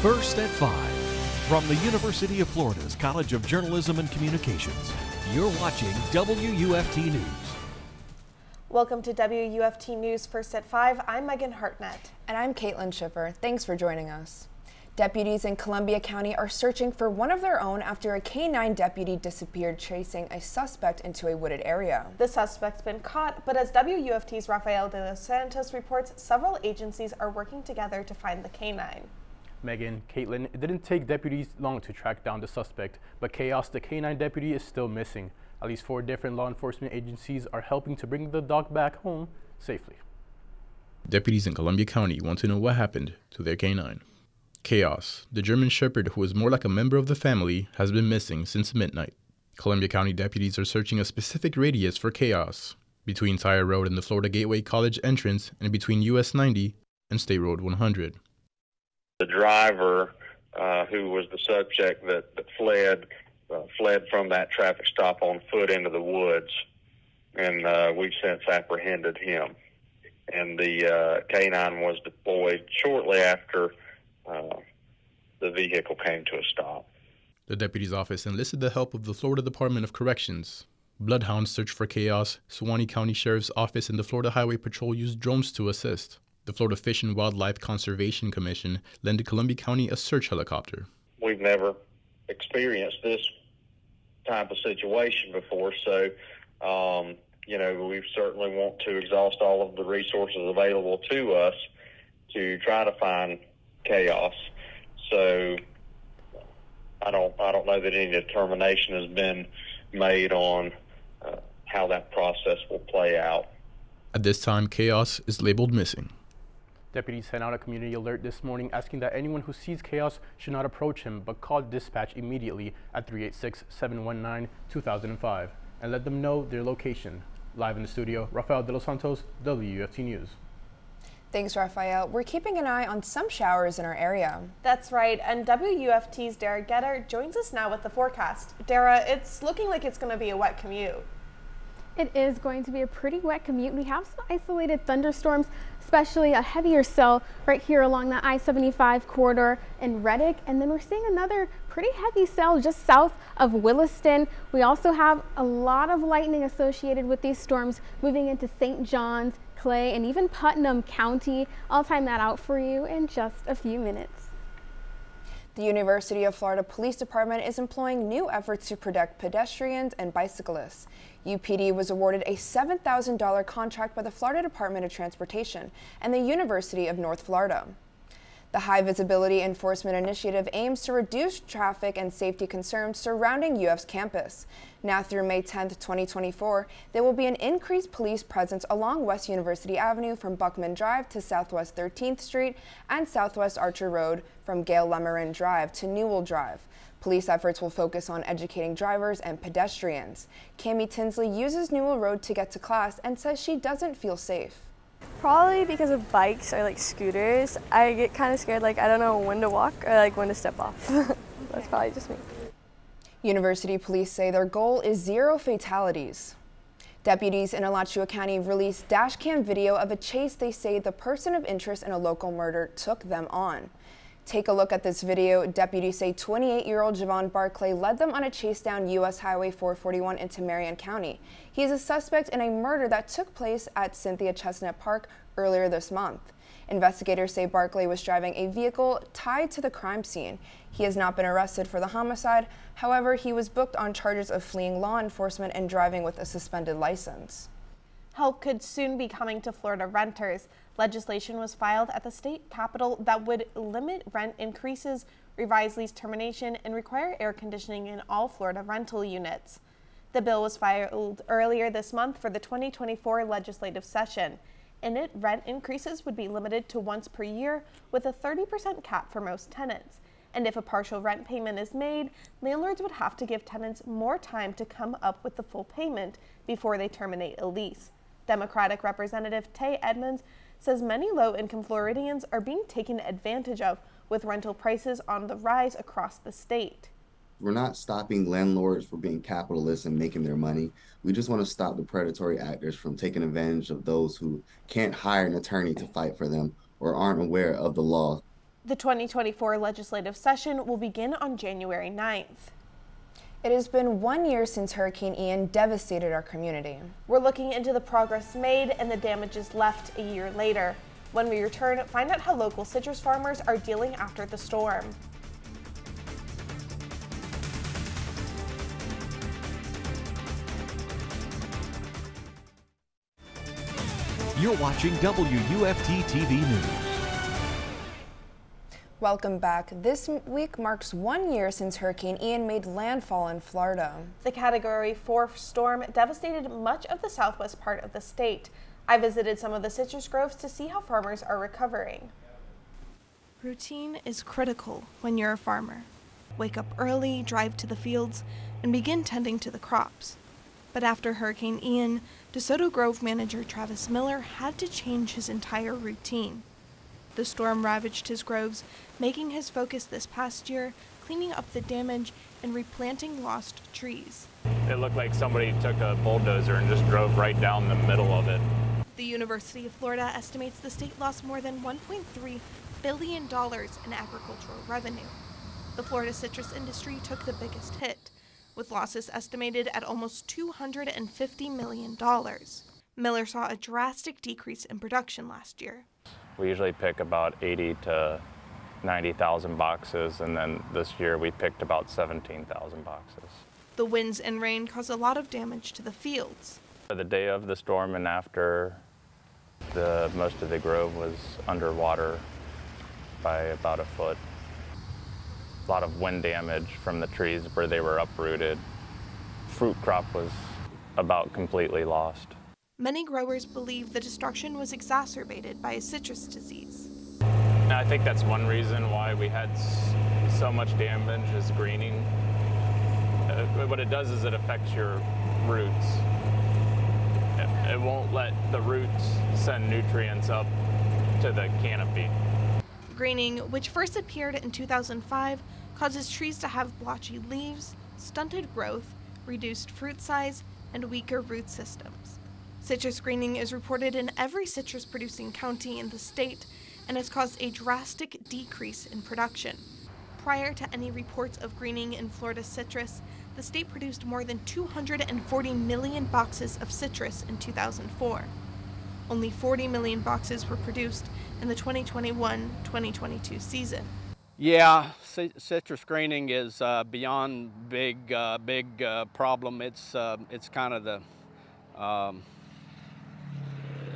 First at 5, from the University of Florida's College of Journalism and Communications, you're watching WUFT News. Welcome to WUFT News First at 5. I'm Megan Hartnett. And I'm Caitlyn Schiffer. Thanks for joining us. Deputies in Columbia County are searching for one of their own after a K-9 deputy disappeared chasing a suspect into a wooded area. The suspect's been caught, but as WUFT's Rafael de los Santos reports, several agencies are working together to find the K-9. Megan, Caitlyn, it didn't take deputies long to track down the suspect, but Chaos, the K-9 deputy, is still missing. At least 4 different law enforcement agencies are helping to bring the dog back home safely. Deputies in Columbia County want to know what happened to their K-9. Chaos, the German Shepherd who is more like a member of the family, has been missing since midnight. Columbia County deputies are searching a specific radius for Chaos, between Tire Road and the Florida Gateway College entrance and between US 90 and State Road 100. The driver, who was the subject that fled from that traffic stop on foot into the woods, and we've since apprehended him. And the K-9 was deployed shortly after the vehicle came to a stop. The deputy's office enlisted the help of the Florida Department of Corrections. Bloodhounds searched for Chaos. Suwannee County Sheriff's Office and the Florida Highway Patrol used drones to assist. The Florida Fish and Wildlife Conservation Commission lent Columbia County a search helicopter. We've never experienced this type of situation before, so we certainly want to exhaust all of the resources available to us to try to find Chaos. So I don't know that any determination has been made on how that process will play out. At this time, Chaos is labeled missing. Deputies sent out a community alert this morning asking that anyone who sees Chaos should not approach him, but call dispatch immediately at 386-719-2005 and let them know their location. Live in the studio, Rafael de los Santos, WUFT News. Thanks, Rafael. We're keeping an eye on some showers in our area. That's right, and WUFT's Derrah joins us now with the forecast. Derrah, it's looking like it's going to be a wet commute. It is going to be a pretty wet commute. We have some isolated thunderstorms, especially a heavier cell right here along the I-75 corridor in Reddick. And then we're seeing another pretty heavy cell just south of Williston. We also have a lot of lightning associated with these storms moving into St. John's, Clay, and even Putnam County. I'll time that out for you in just a few minutes. The University of Florida Police Department is employing new efforts to protect pedestrians and bicyclists. UPD was awarded a $7,000 contract by the Florida Department of Transportation and the University of North Florida. The High Visibility Enforcement Initiative aims to reduce traffic and safety concerns surrounding UF's campus. Now through May 10, 2024, there will be an increased police presence along West University Avenue from Buckman Drive to Southwest 13th Street and Southwest Archer Road from Gail Lemerin Drive to Newell Drive. Police efforts will focus on educating drivers and pedestrians. Cami Tinsley uses Newell Road to get to class and says she doesn't feel safe. Probably because of bikes or like scooters. I get kind of scared, like I don't know when to walk or like when to step off. That's probably just me. University police say their goal is 0 fatalities. Deputies in Alachua County released dashcam video of a chase they say the person of interest in a local murder took them on. Take a look at this video. Deputies say 28-year-old Javon Barclay led them on a chase down U.S. Highway 441 into Marion County. He is a suspect in a murder that took place at Cynthia Chestnut Park earlier this month. Investigators say Barclay was driving a vehicle tied to the crime scene. He has not been arrested for the homicide. However, he was booked on charges of fleeing law enforcement and driving with a suspended license. Help could soon be coming to Florida renters. Legislation was filed at the state capitol that would limit rent increases, revise lease termination, and require air conditioning in all Florida rental units. The bill was filed earlier this month for the 2024 legislative session. In it, rent increases would be limited to once per year with a 30% cap for most tenants. And if a partial rent payment is made, landlords would have to give tenants more time to come up with the full payment before they terminate a lease. Democratic Representative Tay Edmonds says many low-income Floridians are being taken advantage of with rental prices on the rise across the state. We're not stopping landlords from being capitalists and making their money. We just want to stop the predatory actors from taking advantage of those who can't hire an attorney to fight for them or aren't aware of the law. The 2024 legislative session will begin on January 9th. It has been 1 year since Hurricane Ian devastated our community. We're looking into the progress made and the damages left a year later. When we return, find out how local citrus farmers are dealing after the storm. You're watching WUFT-TV News. Welcome back. This week marks 1 year since Hurricane Ian made landfall in Florida. The Category 4 storm devastated much of the southwest part of the state. I visited some of the citrus groves to see how farmers are recovering. Routine is critical when you're a farmer. Wake up early, drive to the fields, and begin tending to the crops. But after Hurricane Ian, DeSoto Grove manager Travis Miller had to change his entire routine. The storm ravaged his groves, making his focus this past year cleaning up the damage and replanting lost trees. It looked like somebody took a bulldozer and just drove right down the middle of it. The University of Florida estimates the state lost more than $1.3 billion in agricultural revenue. The Florida citrus industry took the biggest hit, with losses estimated at almost $250 million. Miller saw a drastic decrease in production last year. We usually pick about 80 to 90,000 boxes, and then this year we picked about 17,000 boxes. The winds and rain caused a lot of damage to the fields. The day of the storm and after, most of the grove was underwater by about a foot. A lot of wind damage from the trees where they were uprooted. Fruit crop was about completely lost. Many growers believe the destruction was exacerbated by a citrus disease. And I think that's one reason why we had so much damage is greening. What it does is it affects your roots. It won't let the roots send nutrients up to the canopy. Greening, which first appeared in 2005, causes trees to have blotchy leaves, stunted growth, reduced fruit size, and weaker root systems. Citrus greening is reported in every citrus-producing county in the state and has caused a drastic decrease in production. Prior to any reports of greening in Florida citrus, the state produced more than 240 million boxes of citrus in 2004. Only 40 million boxes were produced in the 2021-2022 season. Yeah, citrus greening is beyond big problem. It's kind of the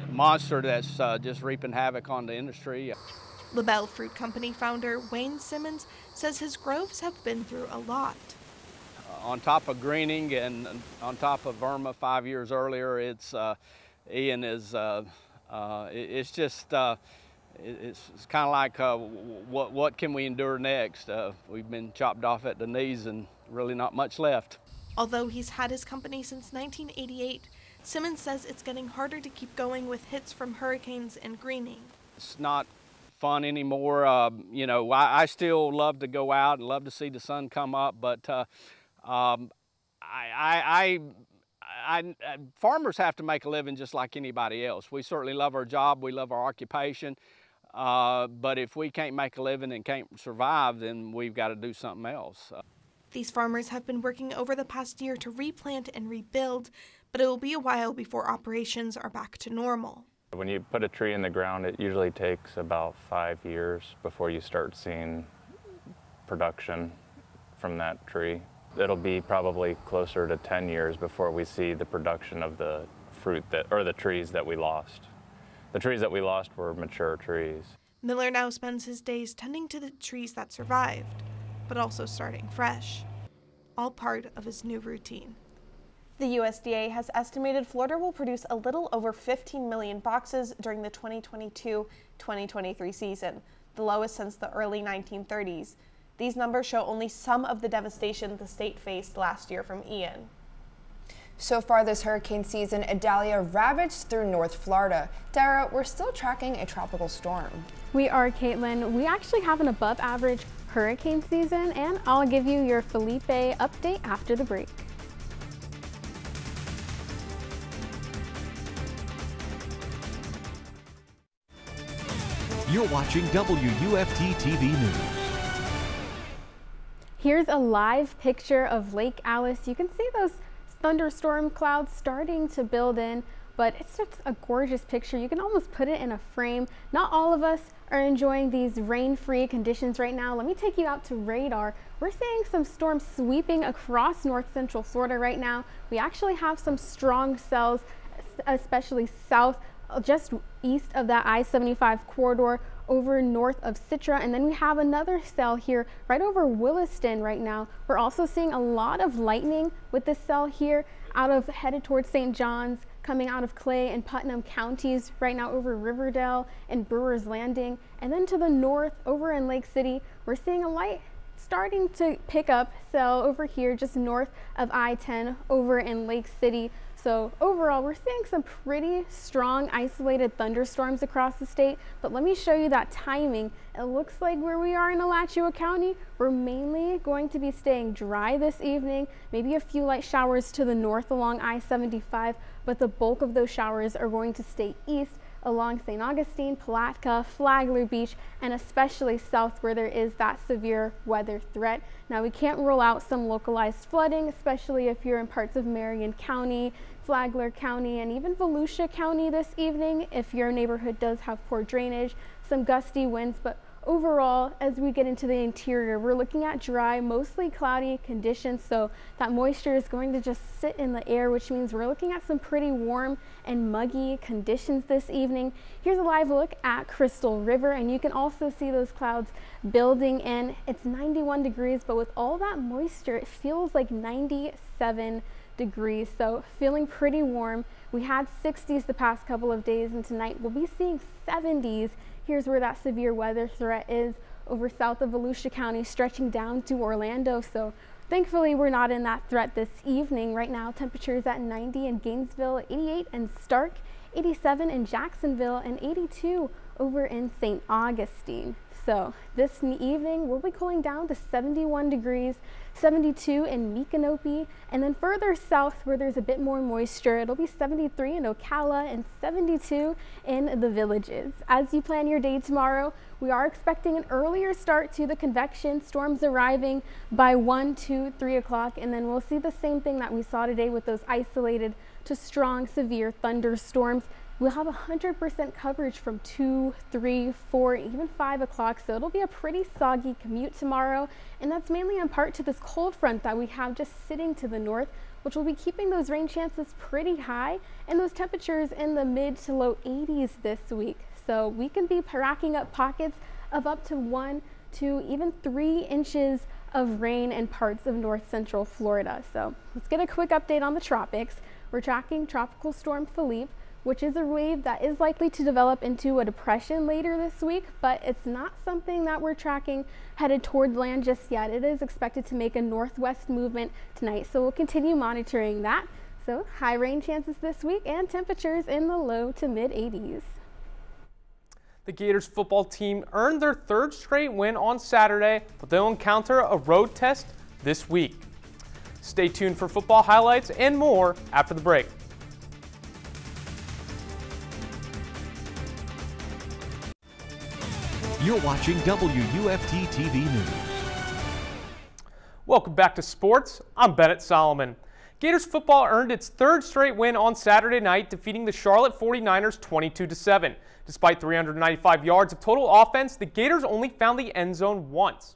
monster that's just reaping havoc on the industry. LaBelle Fruit Company founder Wayne Simmons says his groves have been through a lot. On top of greening and on top of Irma 5 years earlier, Ian is it's just it's kind of like what can we endure next? We've been chopped off at the knees and really not much left. Although he's had his company since 1988, Simmons says it's getting harder to keep going with hits from hurricanes and greening. It's not fun anymore. You know, I still love to go out and love to see the sun come up, but farmers have to make a living just like anybody else. We certainly love our job, we love our occupation, but if we can't make a living and can't survive, then we've got to do something else. These farmers have been working over the past year to replant and rebuild, but it will be a while before operations are back to normal. When you put a tree in the ground, it usually takes about 5 years before you start seeing production from that tree. It'll be probably closer to 10 years before we see the production of the fruit or the trees that we lost. The trees that we lost were mature trees. Miller now spends his days tending to the trees that survived, but also starting fresh. All part of his new routine. The USDA has estimated Florida will produce a little over 15 million boxes during the 2022-2023 season, the lowest since the early 1930s. These numbers show only some of the devastation the state faced last year from Ian. So far this hurricane season, Idalia ravaged through North Florida. Derrah, we're still tracking a tropical storm. We are, Caitlyn. We actually have an above average hurricane season, and I'll give you your Felipe update after the break. You're watching WUFT-TV News. Here's a live picture of Lake Alice. You can see those thunderstorm clouds starting to build in, but it's just a gorgeous picture. You can almost put it in a frame. Not all of us are enjoying these rain-free conditions right now. Let me take you out to radar. We're seeing some storms sweeping across north central Florida right now. We actually have some strong cells, especially south, just east of that I-75 corridor over north of Citra, and then we have another cell here right over Williston right now. We're also seeing a lot of lightning with this cell here headed towards St. John's, coming out of Clay and Putnam counties right now over Riverdale and Brewers Landing. And then to the north over in Lake City, we're seeing a light starting to pick up cell over here just north of I-10 over in Lake City. So overall, we're seeing some pretty strong isolated thunderstorms across the state, but let me show you that timing. It looks like where we are in Alachua County, we're mainly going to be staying dry this evening, maybe a few light showers to the north along I-75, but the bulk of those showers are going to stay east along St. Augustine, Palatka, Flagler Beach, and especially south where there is that severe weather threat. Now we can't rule out some localized flooding, especially if you're in parts of Marion County, Flagler County, and even Volusia County this evening if your neighborhood does have poor drainage, some gusty winds, but overall, as we get into the interior, we're looking at dry, mostly cloudy conditions, so that moisture is going to just sit in the air, which means we're looking at some pretty warm and muggy conditions this evening. Here's a live look at Crystal River, and you can also see those clouds building in. It's 91 degrees, but with all that moisture, it feels like 97 degrees, so feeling pretty warm. We had 60s the past couple of days, and tonight we'll be seeing 70s. Here's where that severe weather threat is over south of Volusia County, stretching down to Orlando. So thankfully, we're not in that threat this evening. Right now, temperatures at 90 in Gainesville, 88 in Stark, 87 in Jacksonville, and 82 over in St. Augustine. So this evening, we'll be cooling down to 71 degrees, 72 in Micanopy, and then further south where there's a bit more moisture, it'll be 73 in Ocala and 72 in the Villages. As you plan your day tomorrow, we are expecting an earlier start to the convection, storms arriving by 1, 2, 3 o'clock, and then we'll see the same thing that we saw today with those isolated to strong, severe thunderstorms. We'll have 100% coverage from 2, 3, 4, even 5 o'clock, so it'll be a pretty soggy commute tomorrow, and that's mainly in part to this cold front that we have just sitting to the north, which will be keeping those rain chances pretty high and those temperatures in the mid to low 80s this week. So we can be racking up pockets of up to 1 to even 3 inches of rain in parts of north central Florida. So let's get a quick update on the tropics. We're tracking Tropical Storm Philippe, which is a wave that is likely to develop into a depression later this week, but it's not something that we're tracking headed toward land just yet. It is expected to make a northwest movement tonight, so we'll continue monitoring that. So high rain chances this week and temperatures in the low to mid 80s. The Gators football team earned their 3rd straight win on Saturday, but they'll encounter a road test this week. Stay tuned for football highlights and more after the break. You're watching WUFT-TV News. Welcome back to sports. I'm Bennett Solomon. Gators football earned its 3rd straight win on Saturday night, defeating the Charlotte 49ers 22-7. Despite 395 yards of total offense, the Gators only found the end zone once.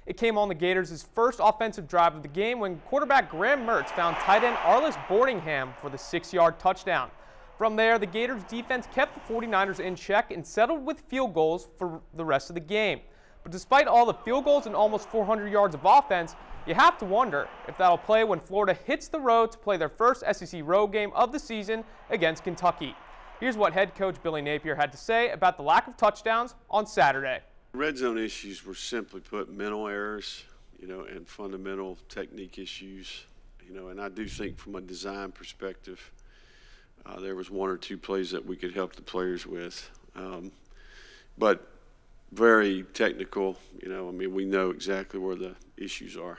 It came on the Gators' first offensive drive of the game when quarterback Graham Mertz found tight end Arliss Boardingham for the 6-yard touchdown. From there, the Gators defense kept the 49ers in check and settled with field goals for the rest of the game. But despite all the field goals and almost 400 yards of offense, you have to wonder if that'll play when Florida hits the road to play their first SEC road game of the season against Kentucky. Here's what head coach Billy Napier had to say about the lack of touchdowns on Saturday. Red zone issues were simply put mental errors, and fundamental technique issues, and I do think from a design perspective, there was 1 or 2 plays that we could help the players with, but very technical. We know exactly where the issues are.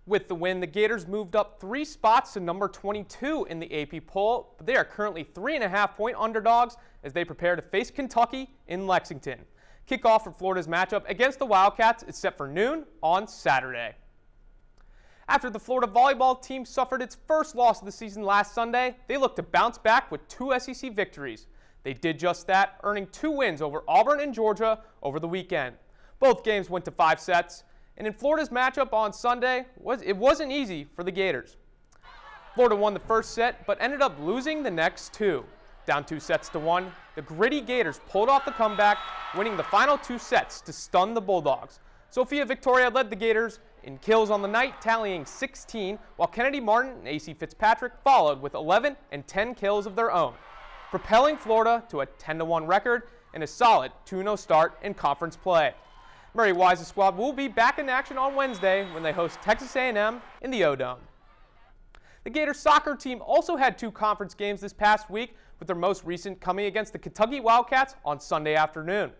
With the win, the Gators moved up 3 spots to number 22 in the AP poll, but they are currently 3.5-point underdogs as they prepare to face Kentucky in Lexington. Kickoff for Florida's matchup against the Wildcats is set for noon on Saturday. After the Florida volleyball team suffered its first loss of the season last Sunday, they look to bounce back with 2 SEC victories. They did just that, earning 2 wins over Auburn and Georgia over the weekend. Both games went to 5 sets, and in Florida's matchup on Sunday, it wasn't easy for the Gators. Florida won the first set, but ended up losing the next 2. Down 2 sets to 1, the gritty Gators pulled off the comeback, winning the final 2 sets to stun the Bulldogs. Sophia Victoria led the Gators in kills on the night, tallying 16, while Kennedy Martin and AC Fitzpatrick followed with 11 and 10 kills of their own, propelling Florida to a 10-1 record and a solid 2-0 start in conference play. Murray Wise's squad will be back in action on Wednesday when they host Texas A&M in the O-Dome. The Gators soccer team also had 2 conference games this past week, with their most recent coming against the Kentucky Wildcats on Sunday afternoon.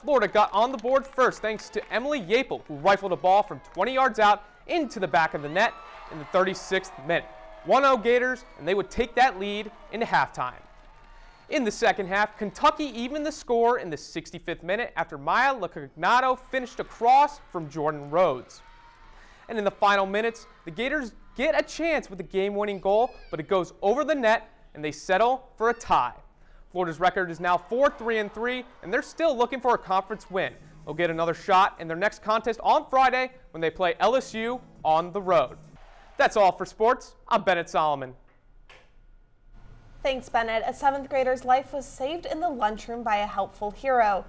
Florida got on the board first thanks to Emily Yapel, who rifled a ball from 20 yards out into the back of the net in the 36th minute. 1-0 Gators, and they would take that lead into halftime. In the second half, Kentucky evened the score in the 65th minute after Maya Lacognato finished a cross from Jordan Rhodes. And in the final minutes, the Gators get a chance with a game-winning goal, but it goes over the net, and they settle for a tie. Florida's record is now 4-3-3, and they're still looking for a conference win. They'll get another shot in their next contest on Friday when they play LSU on the road. That's all for sports. I'm Bennett Solomon. Thanks, Bennett. A 7th grader's life was saved in the lunchroom by a helpful hero.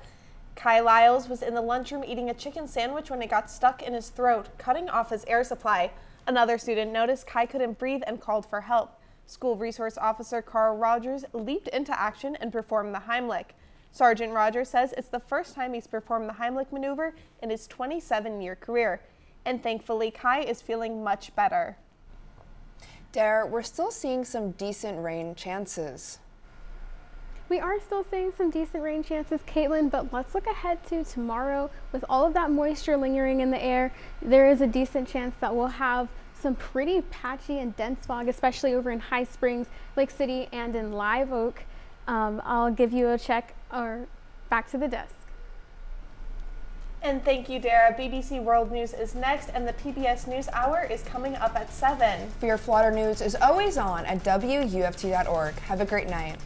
Kai Lyles was in the lunchroom eating a chicken sandwich when it got stuck in his throat, cutting off his air supply. Another student noticed Kai couldn't breathe and called for help. School Resource Officer Carl Rogers leaped into action and performed the Heimlich. Sergeant Rogers says it's the first time he's performed the Heimlich maneuver in his 27-year career. And thankfully, Kai is feeling much better. Derrah, we're still seeing some decent rain chances. We are still seeing some decent rain chances, Caitlyn, but let's look ahead to tomorrow. With all of that moisture lingering in the air, there is a decent chance that we'll have some pretty patchy and dense fog, especially over in High Springs, Lake City, and in Live Oak. I'll give you a check or back to the desk. And thank you, Derrah. BBC World News is next, and the PBS News Hour is coming up at 7. For your Florida news is always on at WUFT.org. Have a great night.